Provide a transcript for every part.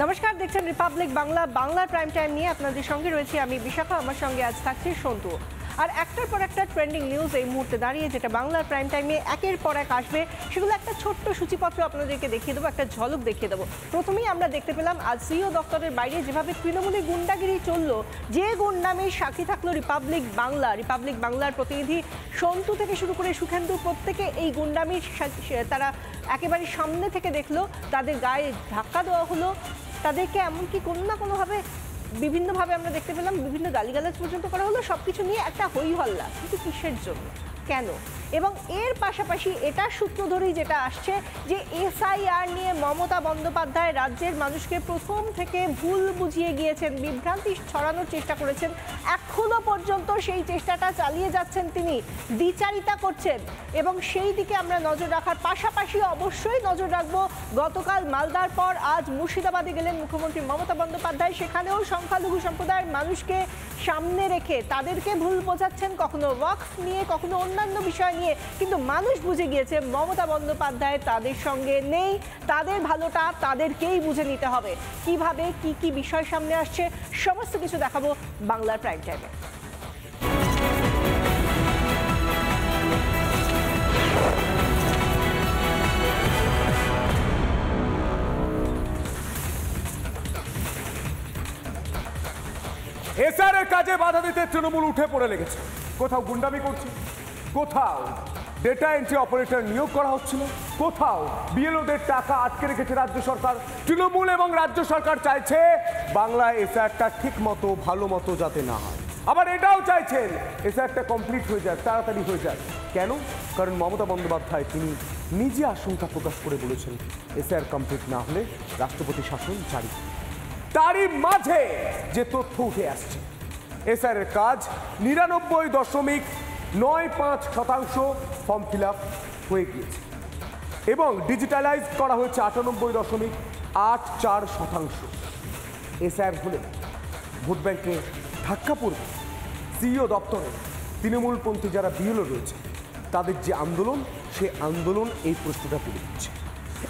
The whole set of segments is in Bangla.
নমস্কার, দেখছেন রিপাবলিক বাংলা। বাংলার প্রাইম টাইম নিয়ে আপনাদের সঙ্গে রয়েছি আমি বিশাখা। আমার সঙ্গে আজ থাকছে সন্তু। আর একটার পর একটা ট্রেন্ডিং নিউজ এই মুহূর্তে দাঁড়িয়ে যেটা বাংলার প্রাইম টাইমে একের পর এক আসবে, সেগুলো একটা ছোট্ট সূচিপত্র আপনাদেরকে দেখিয়ে দেবো, একটা ঝলক দেখিয়ে দেবো। প্রথমেই আমরা দেখতে পেলাম আজ সিইও দপ্তরের বাইরে যেভাবে তৃণমূলী গুন্ডাগিরি চললো, যে গুন্ডামির সাক্ষী থাকলো রিপাবলিক বাংলার প্রতিনিধি সন্তু থেকে শুরু করে সুখেন্দু, প্রত্যেকে এই গুন্ডামির তারা একেবারে সামনে থেকে দেখলো। তাদের গায়ে ধাক্কা দেওয়া হলো, তাদেরকে এমনকি কোনো না কোনোভাবে বিভিন্নভাবে আমরা দেখতে পেলাম বিভিন্ন গালিগালাজ পর্যন্ত করা হলো। সব কিছু নিয়ে একটা হই হল্লা, কিন্তু কিসের জন্য, কেন? এবং এর পাশাপাশি এটার সূত্র ধরেই যেটা আসছে যে এসআইআর নিয়ে মমতা বন্দ্যোপাধ্যায় রাজ্যের মানুষকে প্রথম থেকে ভুল বুঝিয়ে গিয়েছেন, বিভ্রান্তি ছড়ানোর চেষ্টা করেছেন। এখনো পর্যন্ত সেই চেষ্টাটা চালিয়ে যাচ্ছেন তিনি, দ্বিচারিতা করছেন। এবং সেই দিকে আমরা নজর রাখার পাশাপাশি অবশ্যই নজর রাখবো গতকাল মালদার পর আজ মুর্শিদাবাদে গেলেন মুখ্যমন্ত্রী মমতা বন্দ্যোপাধ্যায়। সেখানেও সংখ্যালঘু সম্প্রদায়ের মানুষকে সামনে রেখে তাদেরকে ভুল বোঝাচ্ছেন, কখনো ওয়াকফ নিয়ে, কখনো অন্যান্য বিষয় নিয়ে। কিন্তু মানুষ বুঝে গিয়েছে মমতা বন্দ্যোপাধ্যায় তাদের সঙ্গে নেই, তাদের ভালোটা তাদেরকেই বুঝে নিতে হবে। কিভাবে কি কি বিষয় সামনে আসছে সমস্ত কিছু দেখাবো বাংলার প্রাইম টাইমে। এসআরের কাজে বাধা দিতে তৃণমূল উঠে পড়ে লেগেছে। কোথাও গুন্ডামি করছে, কোথাও ডেটা এন্ট্রি অপারেটর নিয়োগ করা হচ্ছিল, কোথাও বিএলওদের টাকা আটকে রেখেছে রাজ্য সরকার। তৃণমূল এবং রাজ্য সরকার চাইছে বাংলায় এসআরটা ঠিক মতো ভালো মতো যাতে না হয়। আবার এটাও চাইছেন এসআরটা কমপ্লিট হয়ে যাক, তাড়াতাড়ি হয়ে যাক। কেন? কারণ মমতা বন্দ্যোপাধ্যায় তিনি নিজে আশঙ্কা প্রকাশ করে বলেছেন এসআর কমপ্লিট না হলে রাষ্ট্রপতি শাসন জারি। তারই মাঝে যে তথ্য উঠে আসছে, এসআরের কাজ 99.95% ফর্ম ফিল আপ হয়ে গিয়েছে এবং ডিজিটালাইজ করা হয়েছে 98.84%। এসআর হলে ভোট ব্যাংকে ধাক্কা পড়বে। সিইও দপ্তরে তৃণমূলপন্থী যারা বিএলও রয়েছে তাদের যে আন্দোলন, সেই আন্দোলন এই প্রশ্নটা তুলে দিচ্ছে।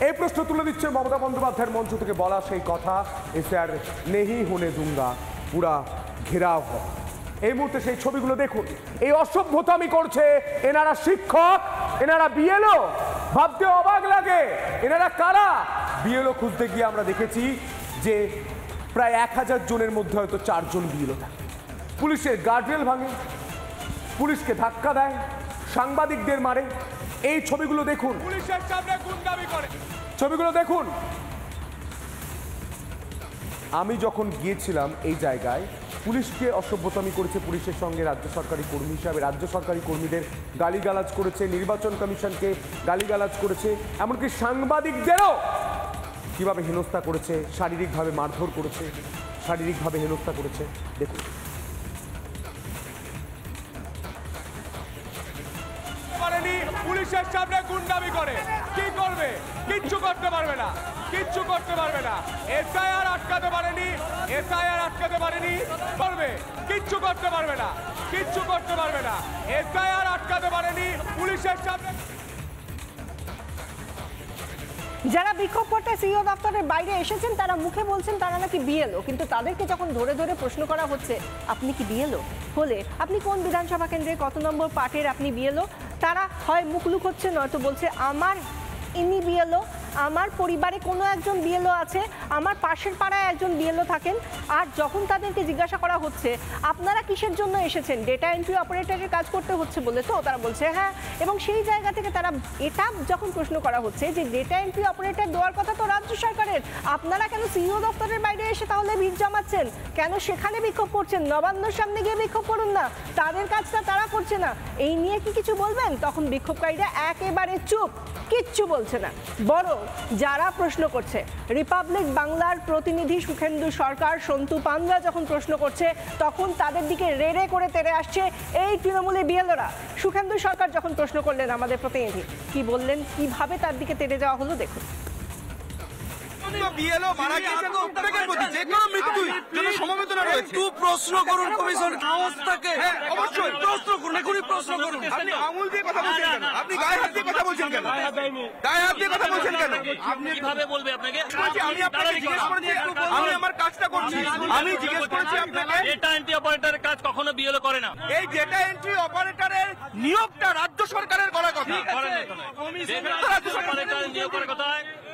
এই প্রশ্ন তুলে দিচ্ছে মমতা বন্দ্যোপাধ্যায়ের মঞ্চ থেকে বলা সেই কথা, এসআর নেহি হোনে দুঙ্গা, পুরা ঘেরাও হয়। এই মুহূর্তে সেই ছবিগুলো দেখুন। এই অসভ্যতামি করছে এনারা শিক্ষক, এনারা বিএলও। ভাবতে অবাক লাগে এনারা কারা। বিএলও খুঁজতে গিয়ে আমরা দেখেছি যে প্রায় 1000 জনের মধ্যে হয়তো 4 জন বিএলও থাকে। পুলিশের গার্ডরেল ভাঙে, পুলিশকে ধাক্কা দেয়, সাংবাদিকদের মারে। এই ছবিগুলো দেখুন, পুলিশের সামনে গুন্ডামি করে। ছবিগুলো দেখুন। আমি যখন গিয়েছিলাম এই জায়গায়, পুলিশকে অসভ্যতামি করেছে, পুলিশের সঙ্গে রাজ্য সরকারি কর্মী হিসাবে রাজ্য সরকারি কর্মীদের গালিগালাজ করেছে, নির্বাচন কমিশনকে গালিগালাজ করেছে, এমনকি সাংবাদিকদেরও কিভাবে হেনস্থা করেছে, শারীরিকভাবে মারধর করেছে, শারীরিকভাবে হেনস্থা করেছে। দেখুন পুলিশের সামনে গুন্ডামি করে কি করবে? কিচ্ছু করতে পারবে না, কিচ্ছু করতে পারবে না। এসআইআর আটকাতে পারেনি, এসআইআর আটকাতে পারেনি, করবে কিচ্ছু করতে পারবে না, কিচ্ছু করতে পারবে না। এসআইআর আটকাতে পারেনি, পুলিশের সামনে। যারা বিক্ষোভ করতে সিইও দপ্তরের বাইরে এসেছেন তারা মুখে বলছেন তারা নাকি বিএলও, কিন্তু তাদেরকে যখন ধরে ধরে প্রশ্ন করা হচ্ছে আপনি কি বিএলও হলে আপনি কোন বিধানসভা কেন্দ্রে কত নম্বর পার্টের আপনি বিএলও, তারা হয় মুখ লুকোচ্ছে নয়তো বলছে আমার ইনি বিএলও, আমার পরিবারে কোনো একজন বিএলও আছে, আমার পাশের পাড়ায় একজন বিএলও থাকেন। আর যখন তাদেরকে জিজ্ঞাসা করা হচ্ছে আপনারা কিসের জন্য এসেছেন, ডেটা এন্ট্রি অপারেটরের কাজ করতে হচ্ছে বলে, তো তারা বলছে হ্যাঁ। এবং সেই জায়গা থেকে তারা এটা যখন প্রশ্ন করা হচ্ছে যে ডেটা এন্ট্রি অপারেটর দেওয়ার কথা তো রাজ্য সরকারের, আপনারা কেন সিইও দপ্তরের বাইরে এসে তাহলে ভিড় জমাচ্ছেন, কেন সেখানে বিক্ষোভ করছেন, নবান্নর সামনে গিয়ে বিক্ষোভ করুন না, তাদের কাজটা তারা করছে না। এই নিয়ে কি কিছু বলবেন? তখন বিক্ষোভকারীরা একেবারে চুপ, কিচ্ছু বলছে না। বরং যারা প্রশ্ন করছে, রিপাবলিক বাংলার প্রতিনিধি সুখেন্দু সরকার, সন্তু পান্ডা যখন প্রশ্ন করছে তখন তাদের দিকে রেড়ে করে তেড়ে আসছে এই তৃণমূলী বিএলওরা। সুখেন্দু সরকার যখন প্রশ্ন করলেন আমাদের প্রতিনিধি কি বললেন, কিভাবে তার দিকে তেড়ে যাওয়া হলো দেখুন। তো বিএলও মারা গিয়েছেন তো উদ্বেগের প্রতি যে কোনো মৃত্যুই জন্য সমবেদনা রয়েছে। একটু প্রশ্ন করুন কমিশন অবস্থাকে। হ্যাঁ অবশ্যই প্রশ্ন করুন, এখনই প্রশ্ন করুন। আপনি আঙুল দিয়ে কথা বলছেন কেন? আপনি গায়ে হাত দিয়ে কথা বলছেন কেন? গায়ে হাত দিয়ে কথা বলছেন কেন? আপনি কিভাবে বলবে আপনাকে? আমি আপনাকে জিজ্ঞেস করেছি, আমি আমার কাজটা করছি। আমি জিজ্ঞেস করেছি আপনাকে। ডেটা এন্ট্রি অপারেটরের কাজ কখনো বিএলও করে না। এই ডেটা এন্ট্রি অপারেটরের নিয়োগটা রাজ্য সরকারের করা কথা।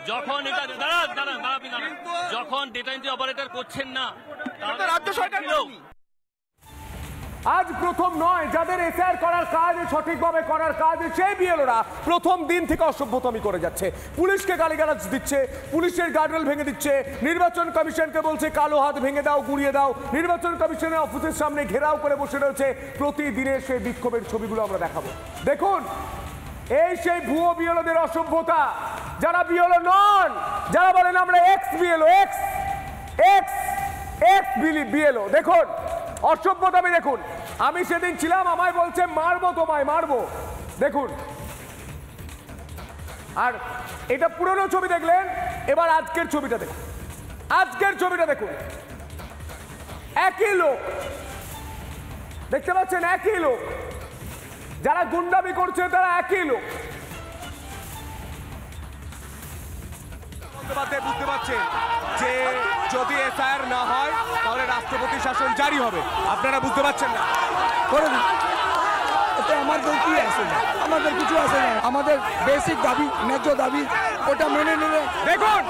যখন এটা যখন ডেটা এন্ট্রি অপারেটর করছেন না রাজ্য সরকার আজ প্রথম নয় যাদের এসআর করার কাজ সঠিকভাবে করার কাজ সেই বিএলওরা প্রথম দিন থেকে অসভ্যতামি করে যাচ্ছে। পুলিশকে গালিগালাজ দিচ্ছে, পুলিশের গার্ডরেল ভেঙে দিচ্ছে, নির্বাচন কমিশনকে বলছে কালো হাত ভেঙে দাও, গুড়িয়ে দাও। নির্বাচন কমিশনের অফিসের সামনে ঘেরাও করে বসে রয়েছে। প্রতিদিনের সেই বিক্ষোভের ছবিগুলো আমরা দেখাবো। দেখুন এই সেই ভুয়ো বিএলওদের অসভ্যতা। যারা বিএলও নন, যারা বলেন আমরা এক্স বিএলও, এক্স বিএলও, দেখুন অসভ্যতামি দেখুন। আমি সেদিন ছিলাম, আমায় বলছে মারবো, তোমায় মারবো। দেখুন, আর এটা পুরনো ছবি দেখলেন, এবার আজকের ছবিটা দেখুন। আজকের ছবিটা দেখুন, একই লোক দেখতে পাচ্ছেন, একই লোক যারা গুন্ডামি করছে তারা একই লোক। বুঝতে পারছেন যে যদি এসআইআর না হয় তাহলে রাষ্ট্রপতি শাসন জারি হবে। আপনারা বুঝতে পারছেন না? এতে আমাদের কি আছে? আমাদের কিছু আছে না। আমাদের বেসিক দাবি, ন্যায্য দাবি, ওটা মেনে নিলে। দেখুন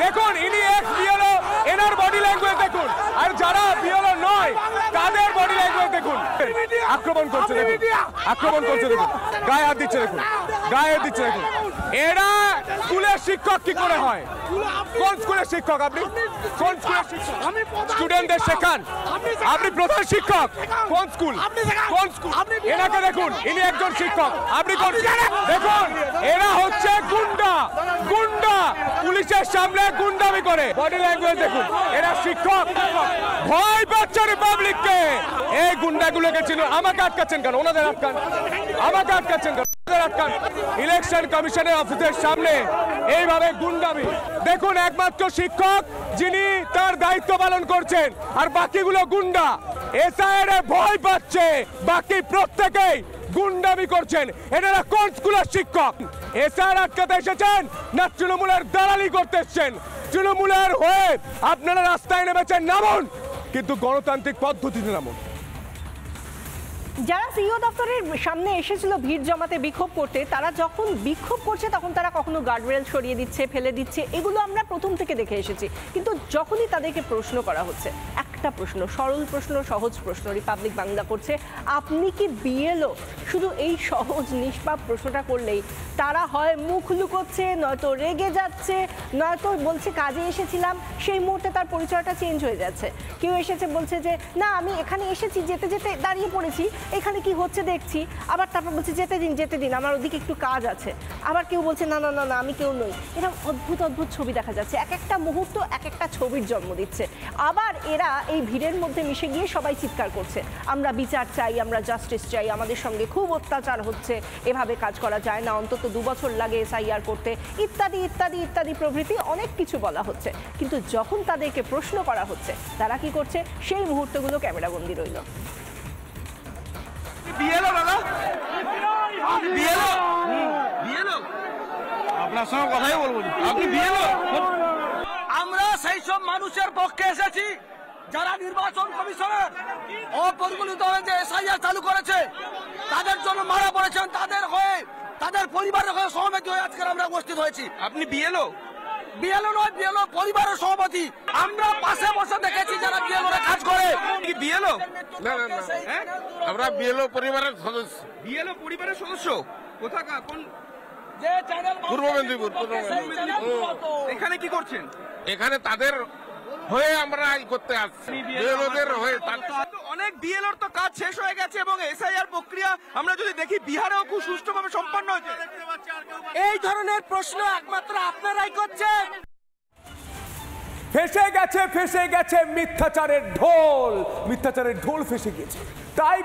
দেখুন ইনি এক্স বিএলও, এনার বডি ল্যাঙ্গুয়েজ দেখুন। আর যারা বিএলও নয় তাদের বডি ল্যাঙ্গুয়েজ দেখুন। আক্রমণ করছে দেখুন, আক্রমণ করছে দেখুন, গায়ে হাত দিচ্ছে দেখুন, গায়ে হাত দিচ্ছে দেখুন। এরা স্কুলের শিক্ষক কি করে হয়? কোন স্কুলের শিক্ষক আপনি? কোন স্কুলের শিক্ষক? স্টুডেন্টদের শেখান? আপনি প্রধান শিক্ষক কোন স্কুল? কোন স্কুল? এনাকে দেখুন, ইনি একজন শিক্ষক। আপনি কোন? দেখুন এরা হচ্ছে গুন্ডা, গুন্ডা পুলিশের সামনে গুন্ডামি করে। বডি ল্যাঙ্গুয়েজ দেখুন, এরা শিক্ষক। ভয় পাচ্ছে রিপাবলিককে। এই গুন্ডাগুলোকে চিনো। আমাকে আটকাচ্ছেন কেন? ওনাদের আটকান। আমাকে আটকাচ্ছেন কেন? আটকান। ইলেকশন কমিশনের অফিসের সামনে এইভাবে গুন্ডামি দেখুন। একমাত্র শিক্ষক যিনি তার দায়িত্ব পালন করছেন, আর বাকিগুলো গুন্ডা। এসআইআর এ ভয় পাচ্ছে, বাকি প্রত্যেকেই গুন্ডামি করছেন। এনারা কোন স্কুলের শিক্ষক? এসআইআর আটকাতে এসেছেন না তৃণমূলের দালালি করতে এসেছেন? তৃণমূলের হয়ে আপনারা রাস্তায় নেমেছেন, নামুন, কিন্তু গণতান্ত্রিক পদ্ধতিতে নামুন। যারা সিইও দপ্তরের সামনে এসেছিল ভিড় জমাতে, বিক্ষোভ করতে, তারা যখন বিক্ষোভ করছে তখন তারা কখনো গার্ডরেল সরিয়ে দিচ্ছে, ফেলে দিচ্ছে, এগুলো আমরা প্রথম থেকে দেখে এসেছি। কিন্তু যখনই তাদেরকে প্রশ্ন করা হচ্ছে, একটা প্রশ্ন, সরল প্রশ্ন, সহজ প্রশ্ন রিপাবলিক বাংলা করছে, আপনি কি বিএলও? শুধু এই সহজ নিষ্পাপ প্রশ্নটা করলেই তারা হয় মুখ লুকোচ্ছে, নয়তো রেগে যাচ্ছে, নয়তো বলছে কাজে এসেছিলাম। সেই মুহূর্তে তার পরিচয়টা চেঞ্জ হয়ে যাচ্ছে। কেউ এসেছে বলছে যে না আমি এখানে এসেছি, যেতে যেতে দাঁড়িয়ে পড়েছি, এখানে কি হচ্ছে দেখছি। আবার তারপর বলছে যেতে দিন, আমার ওদিকে একটু কাজ আছে। আবার কেউ বলছে না না না না আমি কেউ নই। এরকম অদ্ভুত অদ্ভুত ছবি দেখা যাচ্ছে। এক একটা মুহূর্ত এক একটা ছবির জন্ম দিচ্ছে। আবার এরা এই ভিড়ের মধ্যে মিশে গিয়ে সবাই চিৎকার করছে, আমরা বিচার চাই, আমরা জাস্টিস চাই, আমাদের সঙ্গে খুব অত্যাচার হচ্ছে, এভাবে কাজ করা যায় না, অন্তত 2 বছর লাগে এসআইআর করতে, ইত্যাদি ইত্যাদি ইত্যাদি প্রভৃতি অনেক কিছু বলা হচ্ছে। কিন্তু যখন তাদেরকে প্রশ্ন করা হচ্ছে, তারা কি করছে? সেই মুহূর্তগুলো ক্যামেরাবন্দি রইল। বিএলও দাদা, বিএলও আপনার সঙ্গে কথাই বলবো। আপনি বিএলও? আমরা সেই সব মানুষের পক্ষে এসেছি যারা নির্বাচন কমিশনের অপরিকল্পিত যে এসআইআর চালু করেছে, তাদের জন্য মারা পড়েছেন, তাদের হয়ে, তাদের পরিবারের হয়ে সহমতি হয়ে আজকে আমরা উপস্থিত হয়েছি। আপনি বিএলও? বিএলও নয়, বিএলও পরিবারের সহমতি। আমরা পাশে বসে দেখেছি যারা বিএলওরা কাজ করে। কি বিএলও? না না না, আমরা বিএলও পরিবারের সদস্য। বিএলও পরিবারের সদস্য? কোথাকার? কোন? যে চ্যানেল পূর্ব মেদিনীপুর। এখানে কি করছেন? এখানে তাদের হয়ে আমরা এই করতে আসছি, বিএলওদের হয়ে। অনেক বিএলওর তো কাজ শেষ হয়ে গেছে এবং এসআইআর প্রক্রিয়া আমরা যদি দেখি বিহারেও খুব সুষ্ঠুভাবে সম্পন্ন হয়েছে। এই ধরনের প্রশ্ন একমাত্র আপনারাই করছেন। ফেসে গেছে মিথ্যাচারের ঢোল, মিথ্যাচারের ঢোল ফেসে গিয়েছে। তাই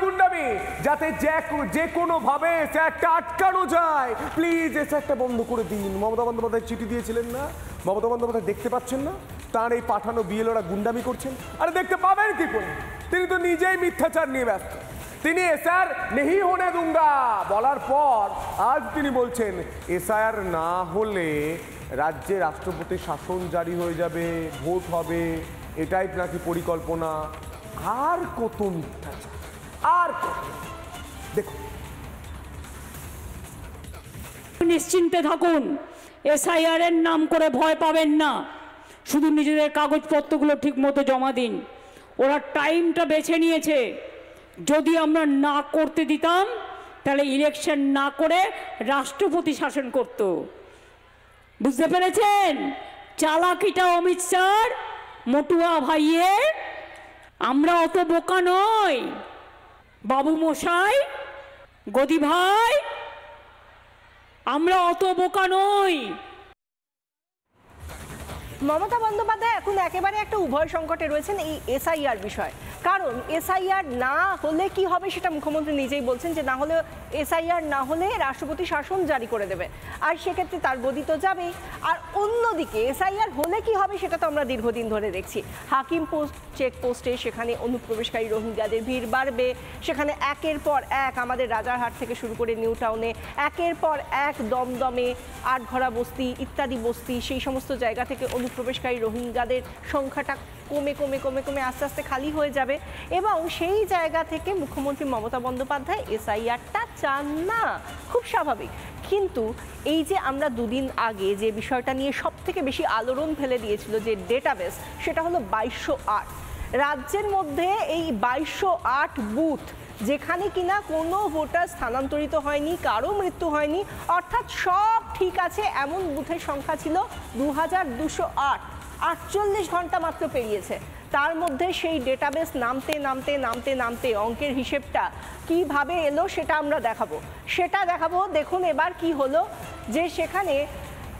গুন্ডামি যাতে যে কোনো ভাবে একটা আটকানো যায়। প্লিজ এসে একটা বন্ধ করে দিন। মমতা বন্দ্যোপাধ্যায় চিঠি দিয়েছিলেন না, মমতা বন্দ্যোপাধ্যায় দেখতে পাচ্ছেন না তার এই পাঠানো বিএলওরা গুন্ডামি করছেন? আরে দেখতে পাবেন কি করে? তিনি তো নিজেই মিথ্যাচার নিয়ে ব্যস্ত। তিনি এসআর নেহি হোনে দুঙ্গা বলার পর আজ তিনি বলছেন এসআর না হলে রাজ্যে রাষ্ট্রপতি শাসন জারি হয়ে যাবে, ভোট হবে, এটাই নাকি পরিকল্পনা। আর কত মিথ্যাচার, আর কত। দেখুন, নিশ্চিন্তে থাকুন, এসআইআর এর নাম করে ভয় পাবেন না, শুধু নিজেদের কাগজপত্রগুলো ঠিক মতো জমা দিন। ওরা টাইমটা বেছে নিয়েছে, যদি আমরা না করতে দিতাম তাহলে ইলেকশন না করে রাষ্ট্রপতি শাসন করত। বুঝতে পেরেছেন চালাকিটা অমিত স্যার, মটুয়া ভাইয়ের? আমরা অত বোকা নই বাবু মশাই, গদি ভাই, আমরা অত বোকা নই। মমতা বন্দ্যোপাধ্যায় এখন একেবারে একটা উভয় সংকটে রয়েছেন এই এসআইআর বিষয়। কারণ এসআইআর না হলে কি হবে সেটা মুখ্যমন্ত্রী নিজেই বলছেন যে না হলে এসআইআর না হলে রাষ্ট্রপতি শাসন জারি করে দেবে, আর সেক্ষেত্রে তার গদি তো যাবেই। আর অন্যদিকে এসআইআর হলে কি হবে সেটা তো আমরা দীর্ঘদিন ধরে দেখছি। হাকিম পোস্ট চেকপোস্টে সেখানে অনুপ্রবেশকারী রোহিঙ্গাদের ভিড় বাড়বে, সেখানে একের পর এক আমাদের রাজারহাট থেকে শুরু করে নিউ টাউনে একের পর এক দমদমে আটঘরা বস্তি ইত্যাদি বস্তি, সেই সমস্ত জায়গা থেকে অনুপ্রবেশকারী রোহিঙ্গাদের সংখ্যাটা কমে কমে কমে কমে আস্তে আস্তে খালি হয়ে যাবে। এবং সেই জায়গা থেকে মুখ্যমন্ত্রী মমতা বন্দ্যোপাধ্যায় এসআইআরটা চান না, খুব স্বাভাবিক। কিন্তু এই যে আমরা দুদিন আগে যে বিষয়টা নিয়ে সব থেকে বেশি আলোড়ন ফেলে দিয়েছিল যে ডেটাবেস, সেটা হলো 2208। রাজ্যের মধ্যে এই 2208 বুথ যেখানে কিনা কোনো ভোটার স্থানান্তরিত হয়নি, কারো মৃত্যু হয়নি, অর্থাৎ সব ঠিক আছে, এমন বুথের সংখ্যা ছিল 2208। 48 ঘন্টা মাত্র পেরিয়েছে, তার মধ্যে সেই ডেটাবেস নামতে নামতে নামতে নামতে অঙ্কের হিসেবটা কিভাবে এলো সেটা আমরা দেখাবো। দেখুন এবার কি হলো, যে সেখানে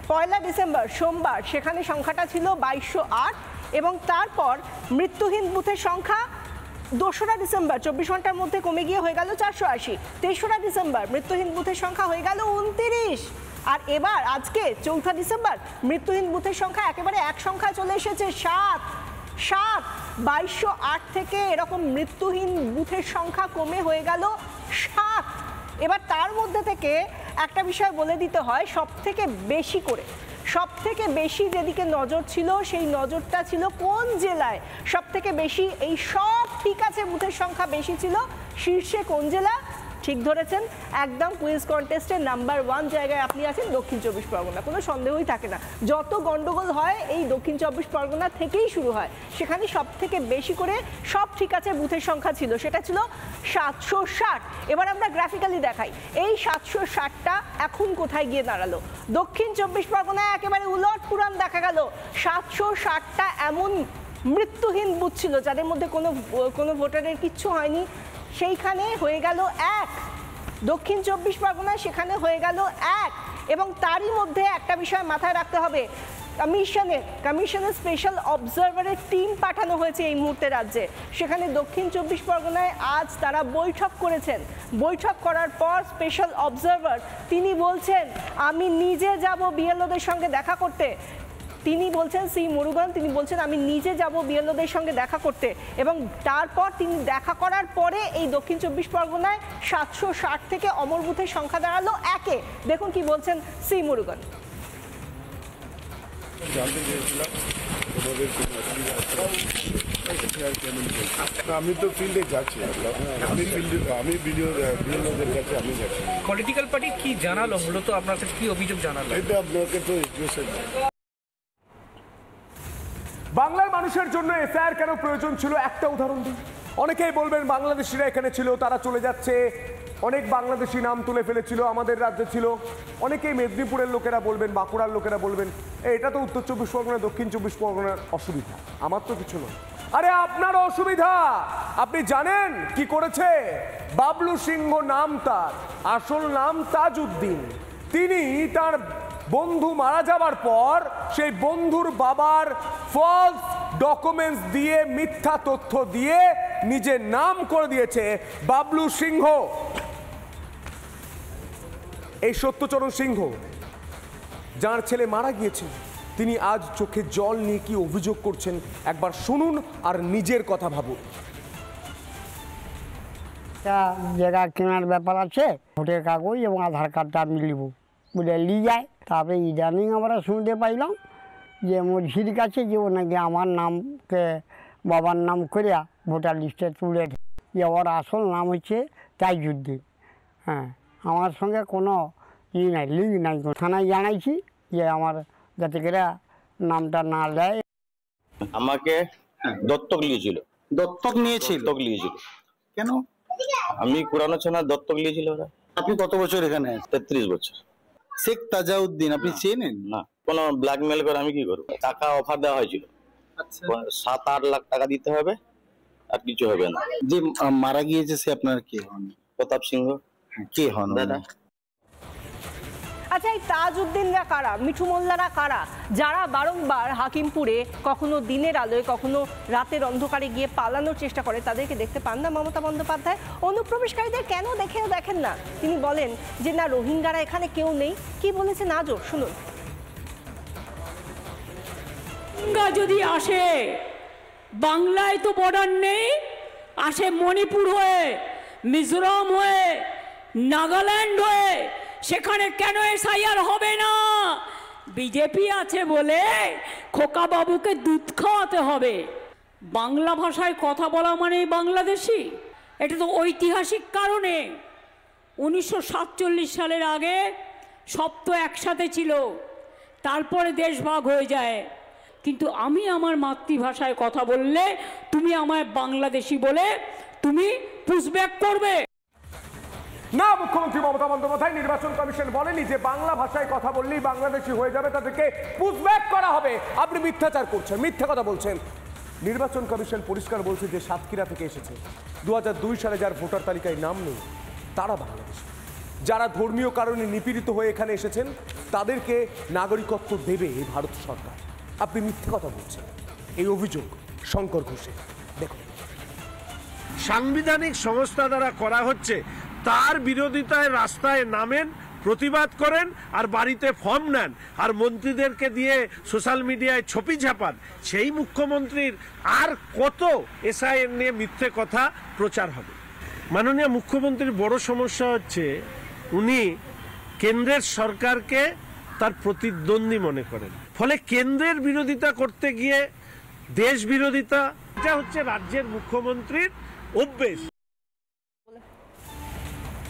1 ডিসেম্বর সোমবার সেখানে সংখ্যাটা ছিল 2208 এবং তারপর মৃত্যুহীন বুথের সংখ্যা 2রা ডিসেম্বর 24 ঘন্টার মধ্যে কমে গিয়ে হয়ে গেল 480। 23রা ডিসেম্বর মৃত্যুহীন বুথের সংখ্যা হয়ে গেল 29। আর এবার আজকে 4 ডিসেম্বর মৃত্যুহীন বুথের সংখ্যা একেবারে এক সংখ্যা চলে এসেছে 7। 2208 থেকে এরকম মৃত্যুহীন বুথের সংখ্যা কমে হয়ে গেল 7। এবার তার মধ্যে থেকে একটা বিষয় বলে দিতে হয়, সব থেকে বেশি যেদিকে নজর ছিল সেই নজরটা ছিল কোন জেলায় সব থেকে বেশি এই সব ঠিক আছে বুথের সংখ্যা বেশি ছিল, শীর্ষে কোন জেলা? ঠিক ধরেছেন, একদম কুইজ কন্টেস্টের নাম্বার 1 জায়গায় আপনি আছেন, দক্ষিণ 24 পরগনা। কোনো সন্দেহই থাকে না, যত গন্ডগোল হয় এই দক্ষিণ 24 পরগনা থেকেই শুরু হয়। সেখানে সব থেকে বেশি করে সব ঠিক আছে বুথের সংখ্যা ছিল, সেটা ছিল 760। এবার আমরা গ্রাফিক্যালি দেখাই এই 760টা এখন কোথায় গিয়ে দাঁড়ালো। দক্ষিণ 24 পরগনায় একেবারে উলট পুরাণ দেখা গেল। 760টা এমন মৃত্যুহীন বুথ ছিল যাদের মধ্যে কোনো ভোটারের কিচ্ছু হয়নি, সেইখানে হয়ে গেল 1। দক্ষিণ 24 পরগনায় সেখানে হয়ে গেল 1। এবং তারই মধ্যে একটা বিষয় মাথায় রাখতে হবে, কমিশনের স্পেশাল অবজারভারের টিম পাঠানো হয়েছে এই মুহূর্তে রাজ্যে। সেখানে দক্ষিণ 24 পরগনায় আজ তারা বৈঠক করেছেন। বৈঠক করার পর স্পেশাল অবজারভার তিনি বলছেন আমি নিজে যাব বিএলওদের সঙ্গে দেখা করতে। তিনি বলছেন সি মুরুগান, তিনি বলছেন আমি নিজে যাব বিএলওদের সঙ্গে দেখা করতে। এবং তারপর তিনি দেখা করার পরে এই দক্ষিণ 24 পরগনায় 760 থেকে অমর বুথের সংখ্যা দাঁড়ালো 1-এ। দেখুন কি বলছেন সি মুরুগান। আমি তো ফিল্ডে যাচ্ছি, আমি বিএলওদের কাছে আমি যাচ্ছি। পলিটিক্যাল পার্টি কি জানালো, মূলত আপনার কাছে কি অভিযোগ জানালো? এটা আপনাকে তো বাংলার মানুষের জন্য এসআইআর কেন প্রয়োজন ছিল একটা উদাহরণ দিই। অনেকেই বলবেন বাংলাদেশিরা এখানে ছিল, তারা চলে যাচ্ছে, অনেক বাংলাদেশি নাম তুলে ফেলেছিল, আমাদের রাজ্যে ছিল। অনেকেই মেদিনীপুরের লোকেরা বলবেন, বাঁকুড়ার লোকেরা বলবেন এটা তো উত্তর 24 পরগনা দক্ষিণ 24 পরগনার অসুবিধা, আমার তো কিছু নয়। আরে আপনার অসুবিধা। আপনি জানেন কি করেছে? বাবলু সিংহ নাম তার, আসল নাম তাজউদ্দিন। তিনি তার বন্ধু মারা যাবার পর সেই বন্ধুর বাবার ফলস ডকুমেন্টস দিয়ে, মিথ্যা তথ্য দিয়ে নিজের নাম করে দিয়েছে বাবলু সিংহ। এই সত্যচরণ সিংহ যার ছেলে মারা গিয়েছে, তিনি আজ চোখে জল নিয়ে কি অভিযোগ করছেন একবার শুনুন আর নিজের কথা ভাবুন। জায়গা কেনার ব্যাপার আছে, ভোটের কাগজ এবং আধার কার্ডটা আমি নিব বলে নিয়ে যায়। তারপরে ইদানিং আমরা শুনতে পাইলাম যে মসজিদ কাছে যে ও নাকি আমার নামকে বাবার নাম করিয়া ভোটার লিস্টে তুলে যে ওর আসল নাম হচ্ছে তাইজুদ্দিন। হ্যাঁ, আমার সঙ্গে কোনো নাই, লিঙ্ক নাই। থানায় জানাইছি যে আমার যাতে করে নামটা না দেয়। আমাকে দত্তক নিয়েছিল। দত্তক নিয়েছিল? দত্তক নিয়েছিল। কেন? আমি পুরানো ছানা দত্তক নিয়েছিল ওরা। আপনি কত বছর এখানে? 33 বছর। শেখ তাজাউদ্দিন আপনি চেনেন? না, কোনো ব্ল্যাকমেল করে আমি কি করবো? টাকা অফার দেওয়া হয়েছিল, 7-8 লাখ টাকা দিতে হবে, আর কিছু হবে না। যে মারা গিয়েছে সে আপনার কে হন? প্রতাপ সিংহ। কে হন দাদা? আচ্ছা, এই তাজউদ্দিনরা কারা, মিঠু মোল্লারা কারা, যারা বারংবার হাকিমপুরে কখনো দিনের আলোয় কখনো রাতের অন্ধকারে গিয়ে পালানোর চেষ্টা করে? তাদেরকে দেখতে পান না মমতা বন্দ্যোপাধ্যায়? অনুপ্রবেশকারীদের কেন দেখেন না? তিনি বলেন যে না, রোহিঙ্গারা এখানে কেউ নেই। কি বলেছেন আজও শুনুন। রোহিঙ্গা যদি আসে, বাংলায় তো বর্ডার নেই, আসে মণিপুর হয়ে, মিজোরাম হয়ে, নাগাল্যান্ড হয়ে, সেখানে কেন এসআইআর হবে না? বিজেপি আছে বলে খোকা বাবুকে দুধ খাওয়াতে হবে। বাংলা ভাষায় কথা বলা মানে বাংলাদেশি, এটা তো ঐতিহাসিক কারণে। 1947 সালের আগে সব তো একসাথে ছিল, তারপরে দেশ ভাগ হয়ে যায়। কিন্তু আমি আমার মাতৃভাষায় কথা বললে তুমি আমায় বাংলাদেশি বলে তুমি পুশব্যাক করবে না। মুখ্যমন্ত্রী মমতা বন্দ্যোপাধ্যায় নির্বাচন কমিশন বলেনি যে বাংলা ভাষায় কথা বললেই বাংলাদেশি হয়ে যাবে, তাদেরকে পুশব্যাক করা হবে। আপনি মিথ্যাচার করছেন, মিথ্যা কথা বলছেন। নির্বাচন কমিশন পরিষ্কার বলছে যে সাতক্ষীরা থেকে এসেছে, 2002 সালে যার ভোটার তালিকায় নাম নেই তারা বাংলাদেশি। যারা ধর্মীয় কারণে নিপীড়িত হয়ে এখানে এসেছেন তাদেরকে নাগরিকত্ব দেবে এই ভারত সরকার। আপনি মিথ্যা কথা বলছেন, এই অভিযোগ শঙ্কর ঘোষের। দেখুন, সাংবিধানিক সংস্থা দ্বারা করা হচ্ছে, তার বিরোধিতায় রাস্তায় নামেন, প্রতিবাদ করেন, আর বাড়িতে ফর্ম নেন, আর মন্ত্রীদেরকে দিয়ে সোশ্যাল মিডিয়ায় ছবি ছাপান। সেই মুখ্যমন্ত্রীর আর কত এসআইআর নিয়ে মিথ্যে কথা প্রচার হবে? মাননীয় মুখ্যমন্ত্রীর বড় সমস্যা হচ্ছে উনি কেন্দ্রের সরকারকে তার প্রতিদ্বন্দ্বী মনে করেন, ফলে কেন্দ্রের বিরোধিতা করতে গিয়ে দেশ বিরোধিতা, এটা হচ্ছে রাজ্যের মুখ্যমন্ত্রীর অভ্যেস।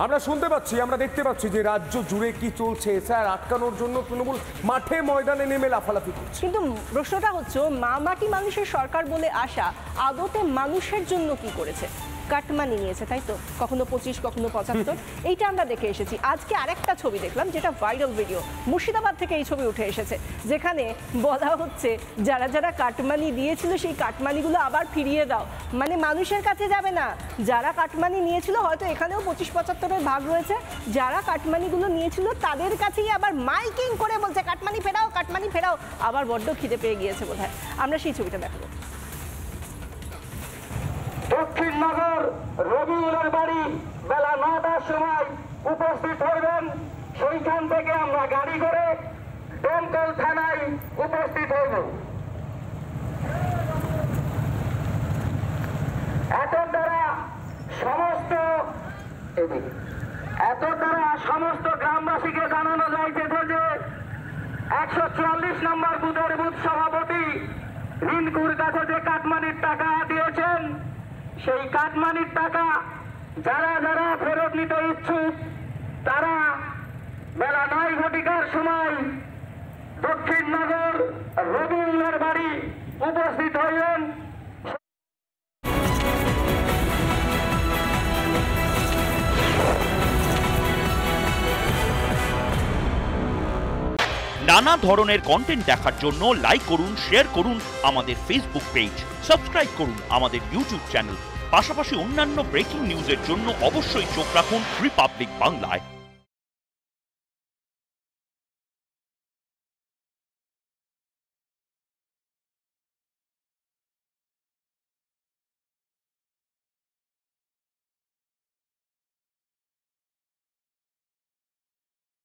আমরা শুনতে পাচ্ছি, আমরা দেখতে পাচ্ছি যে রাজ্য জুড়ে কি চলছে। এসআইআর আটকানোর জন্য তৃণমূল মাঠে ময়দানে নেমে লাফালাফি করছে। কিন্তু প্রশ্নটা হচ্ছে, মা মাটি মানুষের সরকার বলে আসা আদতে মানুষের জন্য কি করেছে? কাটমানি নিয়েছে, তাই তো? কখনো 25, কখনো 75। এইটা আমরা দেখে এসেছি। আজকে আরেকটা ছবি দেখলাম, যেটা ভাইরাল ভিডিও, মুর্শিদাবাদ থেকে এই ছবি উঠে এসেছে, যেখানে বলা হচ্ছে যারা যারা কাটমানি দিয়েছিল সেই কাটমানিগুলো আবার ফিরিয়ে দাও। মানে মানুষের কাছে যাবে না, যারা কাটমানি নিয়েছিল, হয়তো এখানেও 25-75-এর ভাগ রয়েছে, যারা কাটমানিগুলো নিয়েছিল তাদের কাছেই আবার মাইকিং করে বলছে কাটমানি ফেরাও, কাটমানি ফেরাও। আবার বড্ড খিদে পেয়ে গিয়েছে বোধহয়। আমরা সেই ছবিটা দেখাবো। দক্ষিণনগর রবিউলের বাড়ি বেলা 9টার সময় উপস্থিত হইবেন। সেইখান থেকে আমরা গাড়ি করে দমকল থানায় উপস্থিত হইব। এত দ্বারা সমস্ত গ্রামবাসীকে জানানো যাইতেছে যে 144 নম্বর বুথের বুথ সভাপতি রিনকুর কাছে যে কাটমানির টাকা দিয়েছেন, সেই কাটমানির টাকা যারা যারা ফেরত নিতে ইচ্ছুক তারা বেলা 9 ঘটিকার সময় দক্ষিণনগর রবিউলের বাড়ি উপস্থিত হইবেন। নানা ধরনের কন্টেন্ট দেখার জন্য লাইক করুন, শেয়ার করুন আমাদের ফেসবুক পেজ, সাবস্ক্রাইব করুন আমাদের ইউটিউব চ্যানেল। পাশাপাশি অন্যান্য ব্রেকিং নিউজের জন্য অবশ্যই চোখ রাখুন রিপাবলিক বাংলায়।